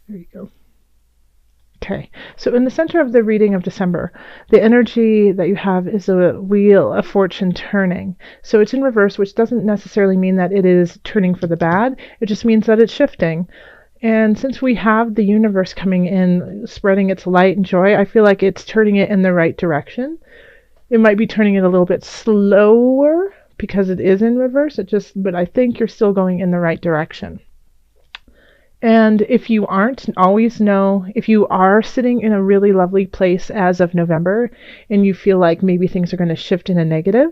There you go. Okay, so in the center of the reading of December, the energy that you have is a wheel of fortune turning. So it's in reverse, which doesn't necessarily mean that it is turning for the bad. It just means that it's shifting. And since we have the universe coming in, spreading its light and joy, I feel like it's turning it in the right direction. It might be turning it a little bit slower because it is in reverse. But I think you're still going in the right direction. And if you aren't, always know if you are sitting in a really lovely place as of November and you feel like maybe things are going to shift in a negative,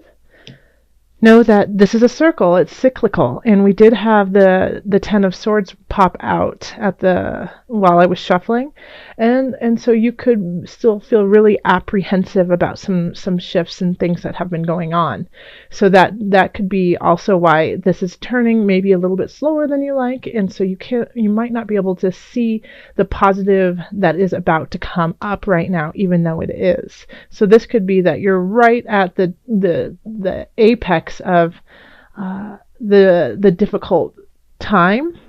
know that this is a circle, it's cyclical. And we did have the Ten of Swords pop out at the while I was shuffling. And so you could still feel really apprehensive about some shifts and things that have been going on. So that could be also why this is turning maybe a little bit slower than you like, and so you might not be able to see the positive that is about to come up right now, even though it is. So this could be that you're right at the apex of the difficult time,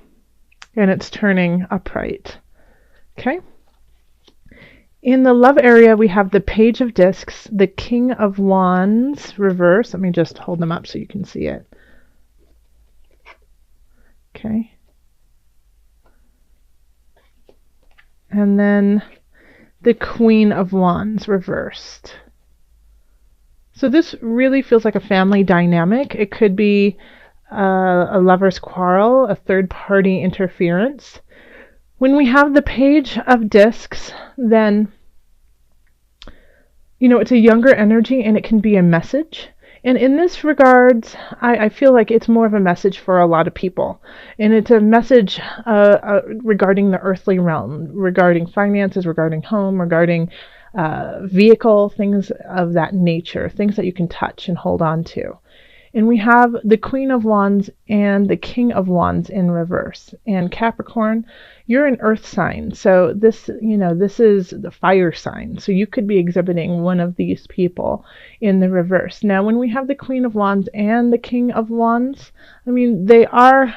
and it's turning upright. Okay. In the love area, we have the Page of Discs, the King of Wands reverse. Let me just hold them up so you can see it. Okay. And then the Queen of Wands reversed. So this really feels like a family dynamic. It could be a lover's quarrel, a third-party interference. When we have the Page of Discs, then, it's a younger energy and it can be a message. And in this regard, I feel like it's more of a message for a lot of people. And it's a message regarding the earthly realm, regarding finances, regarding home, regarding vehicle, things of that nature, things that you can touch and hold on to. And we have the Queen of Wands and the King of Wands in reverse. And Capricorn, you're an earth sign. So this is the fire sign. So you could be exhibiting one of these people in the reverse. Now, when we have the Queen of Wands and the King of Wands, they are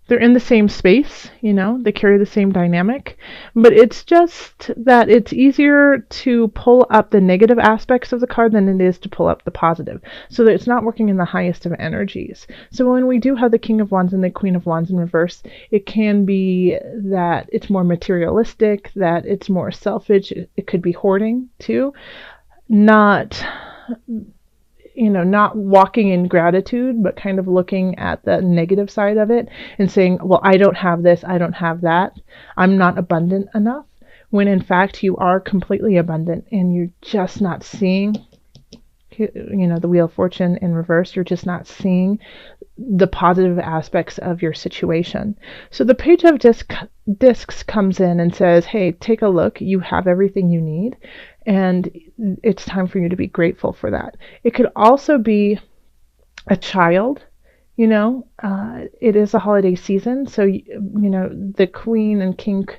they're in the same space, they carry the same dynamic, but it's just that it's easier to pull up the negative aspects of the card than it is to pull up the positive, so that it's not working in the highest of energies. So when we do have the King of Wands and the Queen of Wands in reverse, it can be that it's more materialistic, that it's more selfish. It could be hoarding too, not walking in gratitude, but kind of looking at the negative side of it and saying, well, I don't have this, I don't have that, I'm not abundant enough, when in fact you are completely abundant and you're just not seeing, the Wheel of Fortune in reverse, you're just not seeing the positive aspects of your situation. So the Page of Discs comes in and says, hey, take a look, you have everything you need, and it's time for you to be grateful for that. It could also be a child. It is a holiday season, so the Queen and King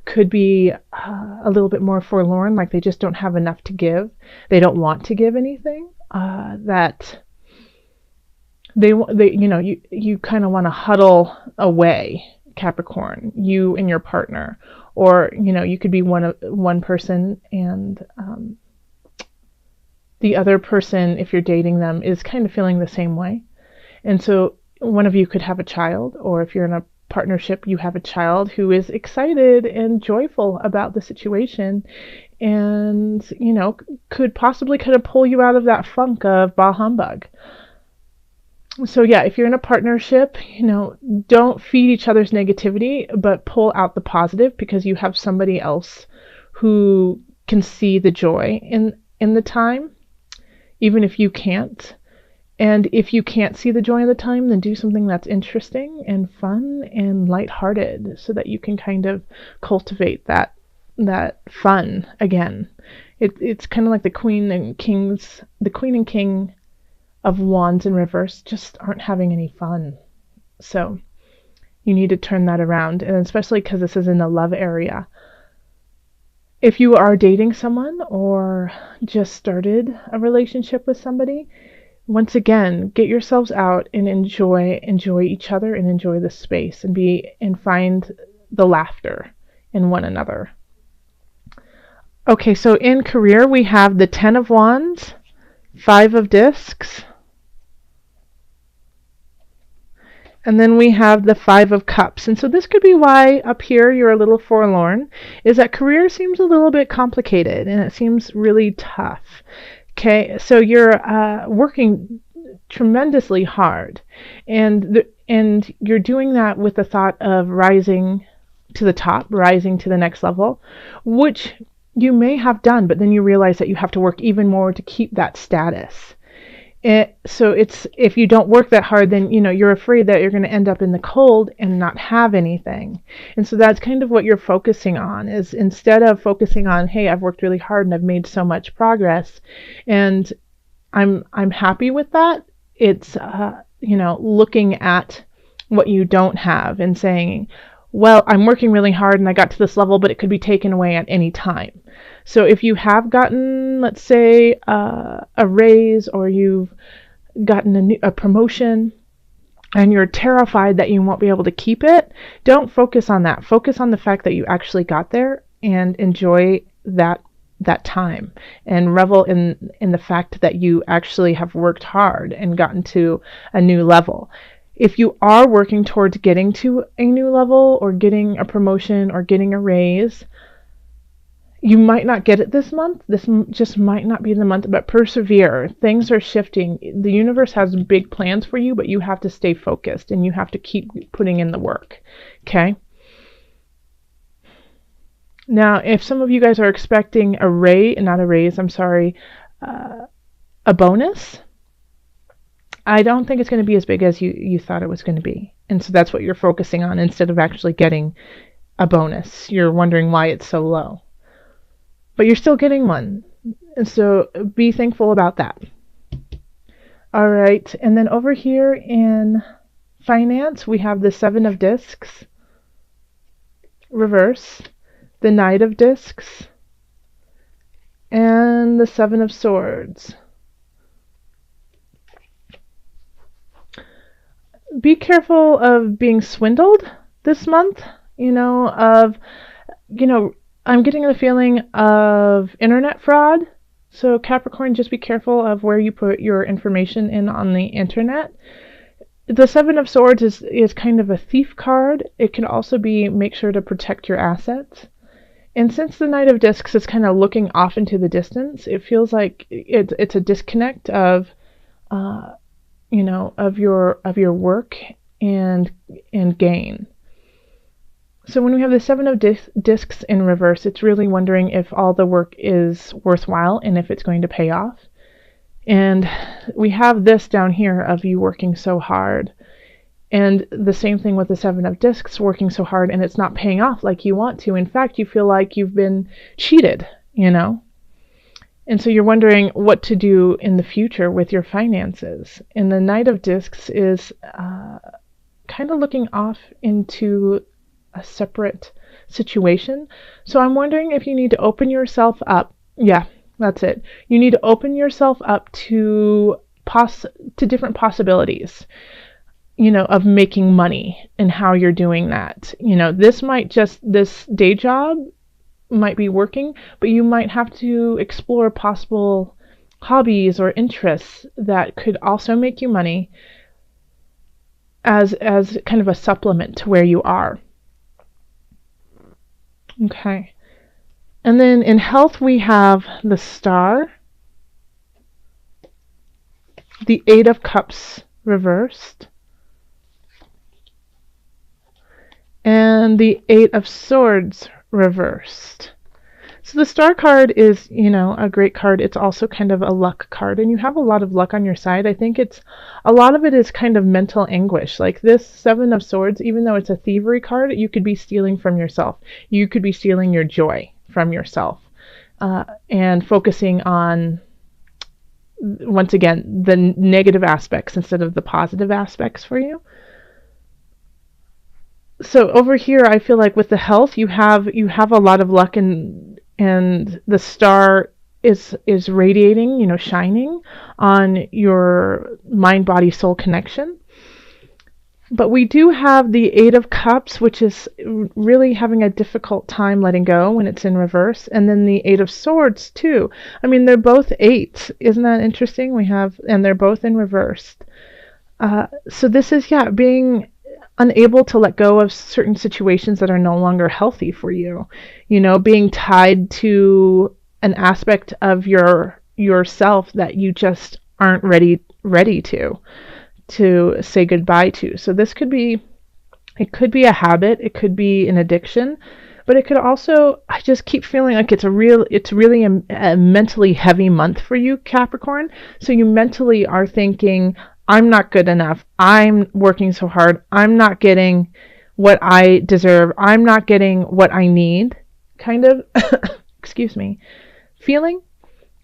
could be a little bit more forlorn, like they just don't have enough to give. They don't want to give anything. That you kind of want to huddle away, Capricorn, you and your partner. Or, you could be one person and the other person, if you're dating them, is kind of feeling the same way. And so one of you could have a child, or if you're in a partnership, you have a child who is excited and joyful about the situation and, could possibly kind of pull you out of that funk of bah humbug. So yeah, if you're in a partnership, don't feed each other's negativity, but pull out the positive, because you have somebody else who can see the joy in the time, even if you can't. And if you can't see the joy of the time, then do something that's interesting and fun and lighthearted, so that you can kind of cultivate that fun again. It's kind of like the Queen and King of Wands in reverse just aren't having any fun. So you need to turn that around, and especially because this is in the love area. If you are dating someone or just started a relationship with somebody, once again, get yourselves out and enjoy each other and enjoy the space and find the laughter in one another. Okay, so in career we have the 10 of Wands, 5 of Discs, and then we have the 5 of Cups. And so this could be why up here you're a little forlorn, is that career seems a little bit complicated and it seems really tough. Okay, so you're working tremendously hard, and you're doing that with the thought of rising to the top, rising to the next level, which you may have done, but then you realize that you have to work even more to keep that status. So it's, if you don't work that hard, then you're afraid that you're going to end up in the cold and not have anything. And so that's kind of what you're focusing on, is instead of focusing on, hey, I've worked really hard and I've made so much progress and I'm happy with that. It's looking at what you don't have and saying, well, I'm working really hard and I got to this level, but it could be taken away at any time. So if you have gotten, let's say, a raise, or you've gotten a promotion and you're terrified that you won't be able to keep it, don't focus on that. Focus on the fact that you actually got there and enjoy that time and revel in the fact that you actually have worked hard and gotten to a new level. If you are working towards getting to a new level or getting a promotion or getting a raise, you might not get it this month. This just might not be the month, but persevere. Things are shifting. The universe has big plans for you, but you have to stay focused and you have to keep putting in the work. Okay? Now, if some of you guys are expecting a bonus, I don't think it's going to be as big as you thought it was going to be. And so that's what you're focusing on instead of actually getting a bonus. You're wondering why it's so low. But you're still getting one. And so be thankful about that. All right. And then over here in finance, we have the 7 of Discs, reverse, the Knight of Discs, and the 7 of Swords. Be careful of being swindled this month, I'm getting the feeling of internet fraud. So Capricorn, just be careful of where you put your information in on the internet. The 7 of Swords is kind of a thief card. It can also be, make sure to protect your assets. And since the Knight of Discs is kind of looking off into the distance, it feels like it's a disconnect of your work and gain. So when we have the 7 of Discs in reverse, it's really wondering if all the work is worthwhile and if it's going to pay off. And we have this down here of you working so hard. And the same thing with the 7 of Discs, working so hard and it's not paying off like you want to. In fact, you feel like you've been cheated, And so you're wondering what to do in the future with your finances. And the Knight of Discs is kind of looking off into a separate situation. So I'm wondering if you need to open yourself up. Yeah, that's it. You need to open yourself up to different possibilities, of making money and how you're doing that. This day job might be working, but you might have to explore possible hobbies or interests that could also make you money as kind of a supplement to where you are. Okay. And then in health, we have the Star, the 8 of Cups reversed, and the 8 of Swords reversed. So the Star card is, a great card. It's also kind of a luck card, and you have a lot of luck on your side. I think a lot of it is kind of mental anguish. Like this 7 of Swords, even though it's a thievery card, you could be stealing from yourself. You could be stealing your joy from yourself and focusing on, once again, the negative aspects instead of the positive aspects for you. So over here, I feel like with the health, you have a lot of luck, and the Star is radiating, shining on your mind, body, soul connection. But we do have the Eight of Cups, which is really having a difficult time letting go when it's in reverse. And then the Eight of Swords, too. I mean, they're both eights. Isn't that interesting? And they're both in reverse. So this is, being unable to let go of certain situations that are no longer healthy for you. Being tied to an aspect of yourself that you just aren't ready to say goodbye to. So it could be a habit, it could be an addiction, but it could also, I just keep feeling like it's really a mentally heavy month for you, Capricorn. So you mentally are thinking, I'm not good enough, I'm working so hard, I'm not getting what I deserve, I'm not getting what I need, kind of, excuse me, feeling.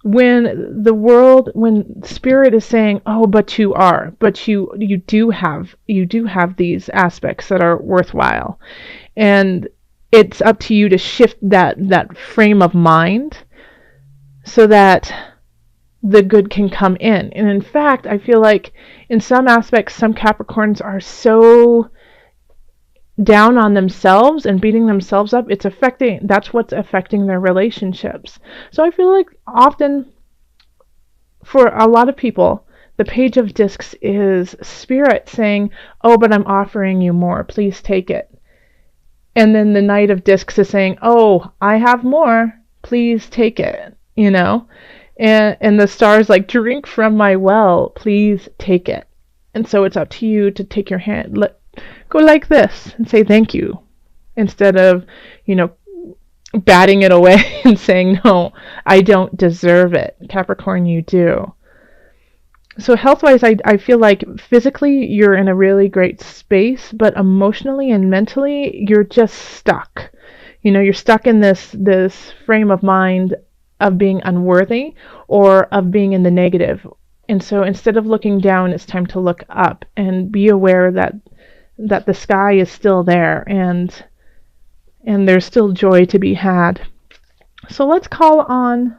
When spirit is saying, oh, but you do have these aspects that are worthwhile, and it's up to you to shift that frame of mind so that the good can come in. And in fact, I feel like in some aspects, some Capricorns are so down on themselves and beating themselves up, that's what's affecting their relationships. So I feel like often for a lot of people, the Page of Discs is spirit saying, oh, but I'm offering you more, please take it. And then the Knight of Discs is saying, oh, I have more, please take it, and the stars like, drink from my well, please take it. And so it's up to you to take your hand, go like this and say thank you, instead of, batting it away and saying, no, I don't deserve it. Capricorn, you do. So health-wise, I feel like physically you're in a really great space, but emotionally and mentally you're just stuck. You're stuck in this frame of mind of being unworthy or of being in the negative. And so instead of looking down, it's time to look up and be aware that the sky is still there and there's still joy to be had. So let's call on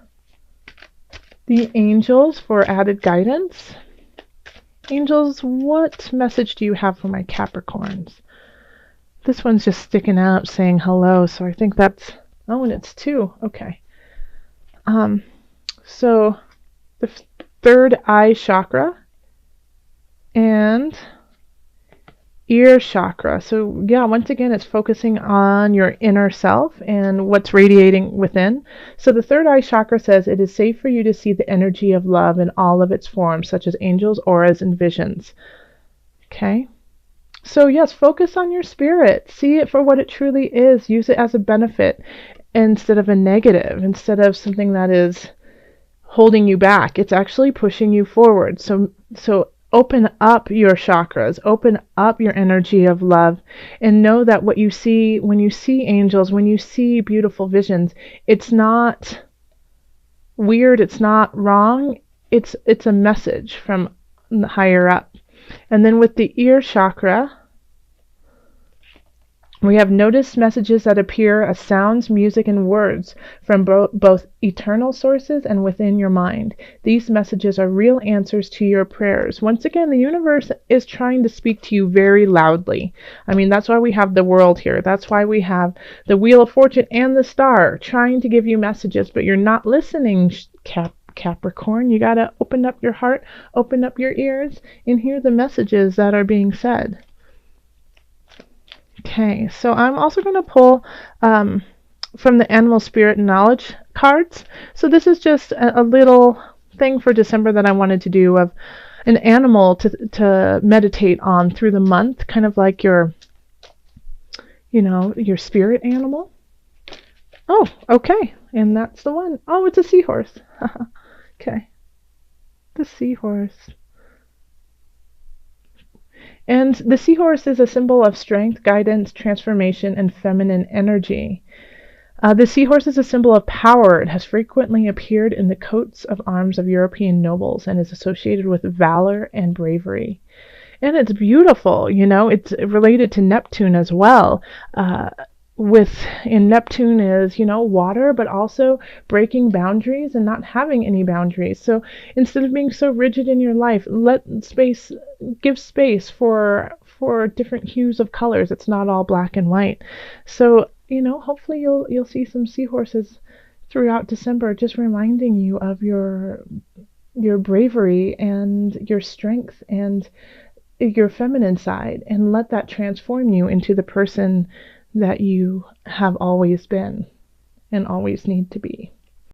the angels for added guidance. Angels, what message do you have for my Capricorns? This one's just sticking out saying hello, so I think that's, and it's 2. Okay. So the third eye chakra and ear chakra. So once again, it's focusing on your inner self and what's radiating within. So the third eye chakra says it is safe for you to see the energy of love in all of its forms, such as angels, auras, and visions. Okay. So yes, focus on your spirit. See it for what it truly is. Use it as a benefit instead of a negative, instead of something that is holding you back. It's actually pushing you forward. So open up your chakras, open up your energy of love, and know that what you see, when you see angels, when you see beautiful visions, it's not weird, it's not wrong, it's a message from higher up. And then with the ear chakra, we have noticed messages that appear as sounds, music, and words from both eternal sources and within your mind. These messages are real answers to your prayers. Once again, the universe is trying to speak to you very loudly. I mean, that's why we have the world here. That's why we have the Wheel of Fortune and the star trying to give you messages, but you're not listening, Capricorn. You got to open up your heart, open up your ears, and hear the messages that are being said. Okay, so I'm also going to pull from the Animal Spirit Knowledge cards. So this is just a little thing for December that I wanted to do of an animal to meditate on through the month, kind of like your spirit animal. Oh, okay, and that's the one. Oh, it's a seahorse. Okay, the seahorse. And the seahorse is a symbol of strength, guidance, transformation, and feminine energy. The seahorse is a symbol of power. It has frequently appeared in the coats of arms of European nobles and is associated with valor and bravery. And it's beautiful, it's related to Neptune as well. with in Neptune is, water, but also breaking boundaries and not having any boundaries. So instead of being so rigid in your life, give space for different hues of colors. It's not all black and white. So, hopefully you'll see some seahorses throughout December, just reminding you of your bravery and your strength and your feminine side, and let that transform you into the person that you have always been and always need to be.